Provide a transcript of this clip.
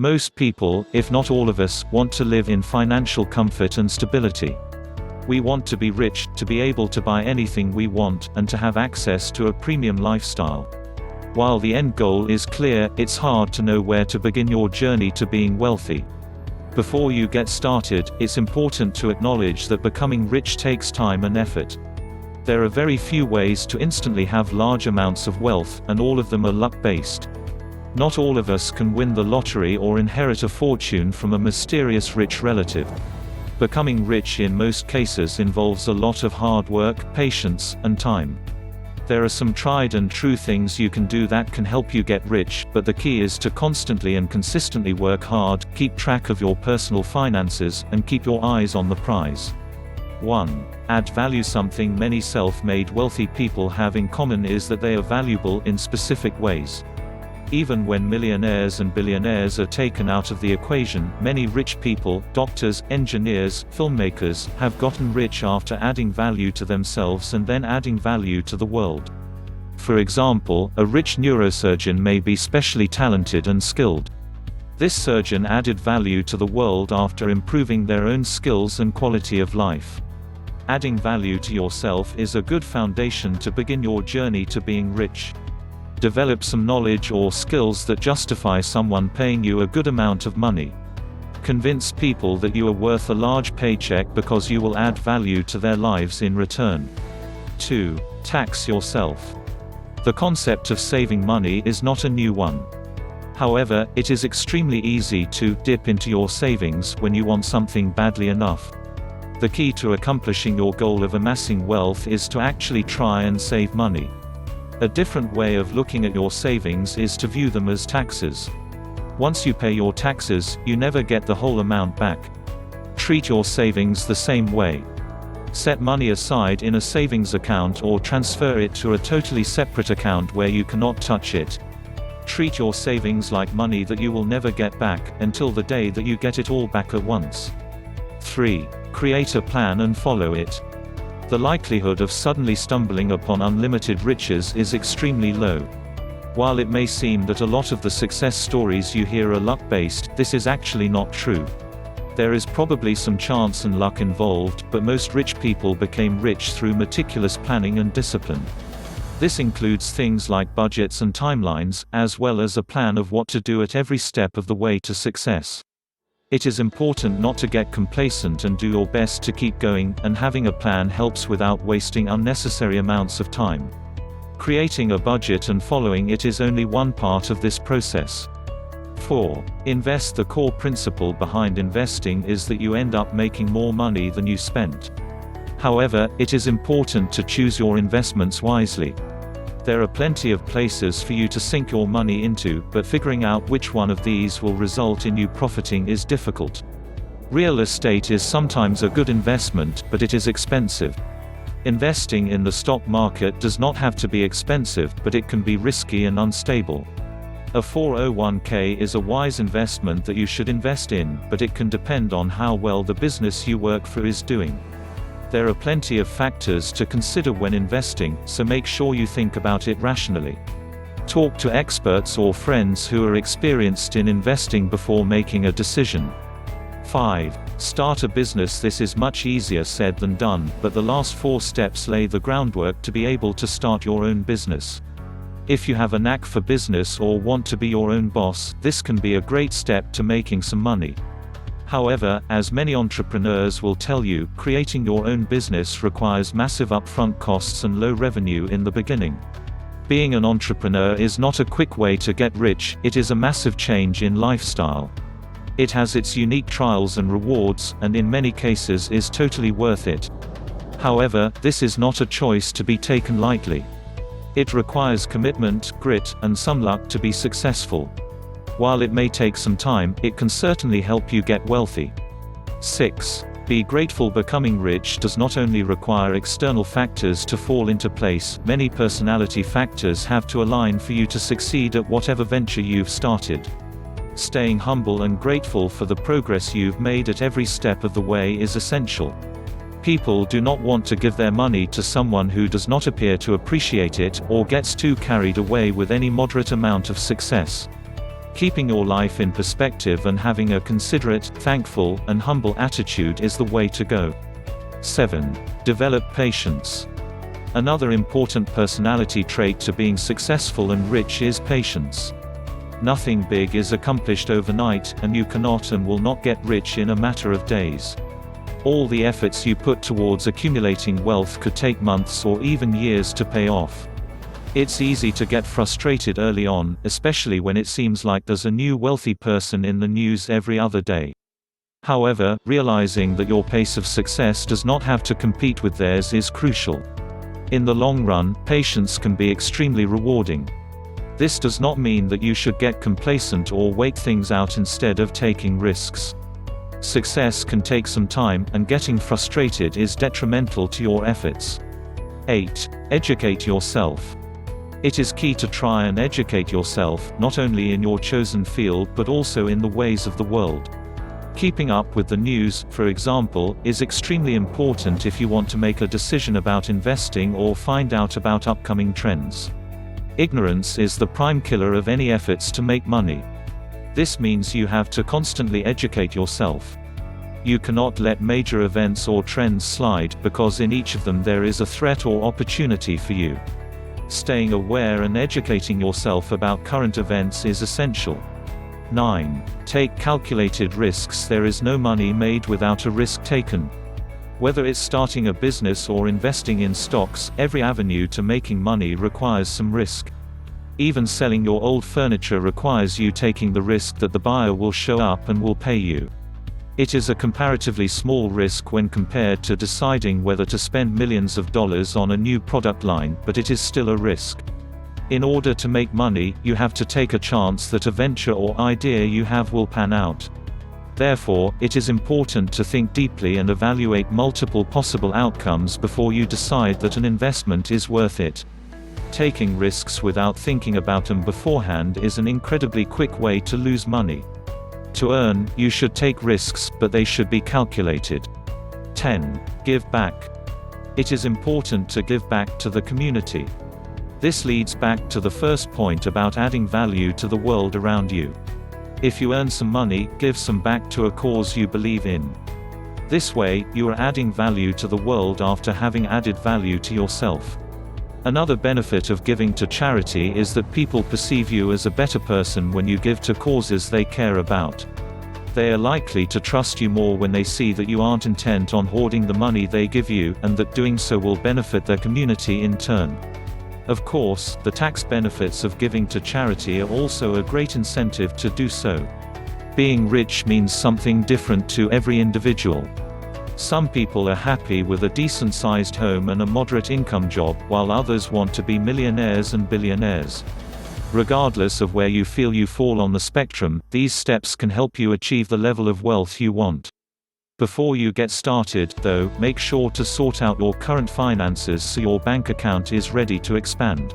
Most people, if not all of us, want to live in financial comfort and stability. We want to be rich, to be able to buy anything we want, and to have access to a premium lifestyle. While the end goal is clear, it's hard to know where to begin your journey to being wealthy. Before you get started, it's important to acknowledge that becoming rich takes time and effort. There are very few ways to instantly have large amounts of wealth, and all of them are luck-based. Not all of us can win the lottery or inherit a fortune from a mysterious rich relative. Becoming rich in most cases involves a lot of hard work, patience, and time. There are some tried and true things you can do that can help you get rich, but the key is to constantly and consistently work hard, keep track of your personal finances, and keep your eyes on the prize. 1. Add value. Something many self-made wealthy people have in common is that they are valuable in specific ways. Even when millionaires and billionaires are taken out of the equation, many rich people, doctors, engineers, filmmakers, have gotten rich after adding value to themselves and then adding value to the world. For example, a rich neurosurgeon may be specially talented and skilled. This surgeon added value to the world after improving their own skills and quality of life. Adding value to yourself is a good foundation to begin your journey to being rich. Develop some knowledge or skills that justify someone paying you a good amount of money. Convince people that you are worth a large paycheck because you will add value to their lives in return. 2. Tax yourself. The concept of saving money is not a new one. However, it is extremely easy to dip into your savings when you want something badly enough. The key to accomplishing your goal of amassing wealth is to actually try and save money. A different way of looking at your savings is to view them as taxes. Once you pay your taxes, you never get the whole amount back. Treat your savings the same way. Set money aside in a savings account or transfer it to a totally separate account where you cannot touch it. Treat your savings like money that you will never get back, until the day that you get it all back at once. 3. Create a plan and follow it. The likelihood of suddenly stumbling upon unlimited riches is extremely low. While it may seem that a lot of the success stories you hear are luck-based, this is actually not true. There is probably some chance and luck involved, but most rich people became rich through meticulous planning and discipline. This includes things like budgets and timelines, as well as a plan of what to do at every step of the way to success. It is important not to get complacent and do your best to keep going, and having a plan helps without wasting unnecessary amounts of time. Creating a budget and following it is only one part of this process. 4. Invest. The core principle behind investing is that you end up making more money than you spent. However, it is important to choose your investments wisely. There are plenty of places for you to sink your money into, but figuring out which one of these will result in you profiting is difficult. Real estate is sometimes a good investment, but it is expensive. Investing in the stock market does not have to be expensive, but it can be risky and unstable. A 401k is a wise investment that you should invest in, but it can depend on how well the business you work for is doing. There are plenty of factors to consider when investing, so make sure you think about it rationally. Talk to experts or friends who are experienced in investing before making a decision. 5. Start a business. This is much easier said than done, but the last 4 steps lay the groundwork to be able to start your own business. If you have a knack for business or want to be your own boss, this can be a great step to making some money. However, as many entrepreneurs will tell you, creating your own business requires massive upfront costs and low revenue in the beginning. Being an entrepreneur is not a quick way to get rich, it is a massive change in lifestyle. It has its unique trials and rewards, and in many cases is totally worth it. However, this is not a choice to be taken lightly. It requires commitment, grit, and some luck to be successful. While it may take some time, it can certainly help you get wealthy. 6. Be grateful. Becoming rich does not only require external factors to fall into place, many personality factors have to align for you to succeed at whatever venture you've started. Staying humble and grateful for the progress you've made at every step of the way is essential. People do not want to give their money to someone who does not appear to appreciate it, or gets too carried away with any moderate amount of success. Keeping your life in perspective and having a considerate, thankful, and humble attitude is the way to go. 7. Develop patience. Another important personality trait to being successful and rich is patience. Nothing big is accomplished overnight, and you cannot and will not get rich in a matter of days. All the efforts you put towards accumulating wealth could take months or even years to pay off. It's easy to get frustrated early on, especially when it seems like there's a new wealthy person in the news every other day. However, realizing that your pace of success does not have to compete with theirs is crucial. In the long run, patience can be extremely rewarding. This does not mean that you should get complacent or wait things out instead of taking risks. Success can take some time, and getting frustrated is detrimental to your efforts. 8. Educate yourself. It is key to try and educate yourself, not only in your chosen field but also in the ways of the world. Keeping up with the news, for example, is extremely important if you want to make a decision about investing or find out about upcoming trends. Ignorance is the prime killer of any efforts to make money. This means you have to constantly educate yourself. You cannot let major events or trends slide, because in each of them there is a threat or opportunity for you. Staying aware and educating yourself about current events is essential. 9. Take calculated risks. There is no money made without a risk taken. Whether it's starting a business or investing in stocks, every avenue to making money requires some risk. Even selling your old furniture requires you taking the risk that the buyer will show up and will pay you. It is a comparatively small risk when compared to deciding whether to spend millions of dollars on a new product line, but it is still a risk. In order to make money, you have to take a chance that a venture or idea you have will pan out. Therefore, it is important to think deeply and evaluate multiple possible outcomes before you decide that an investment is worth it. Taking risks without thinking about them beforehand is an incredibly quick way to lose money. To earn, you should take risks, but they should be calculated. 10. Give back. It is important to give back to the community. This leads back to the first point about adding value to the world around you. If you earn some money, give some back to a cause you believe in. This way, you are adding value to the world after having added value to yourself. Another benefit of giving to charity is that people perceive you as a better person when you give to causes they care about. They are likely to trust you more when they see that you aren't intent on hoarding the money they give you, and that doing so will benefit their community in turn. Of course, the tax benefits of giving to charity are also a great incentive to do so. Being rich means something different to every individual. Some people are happy with a decent-sized home and a moderate income job, while others want to be millionaires and billionaires. Regardless of where you feel you fall on the spectrum, these steps can help you achieve the level of wealth you want. Before you get started, though, make sure to sort out your current finances so your bank account is ready to expand.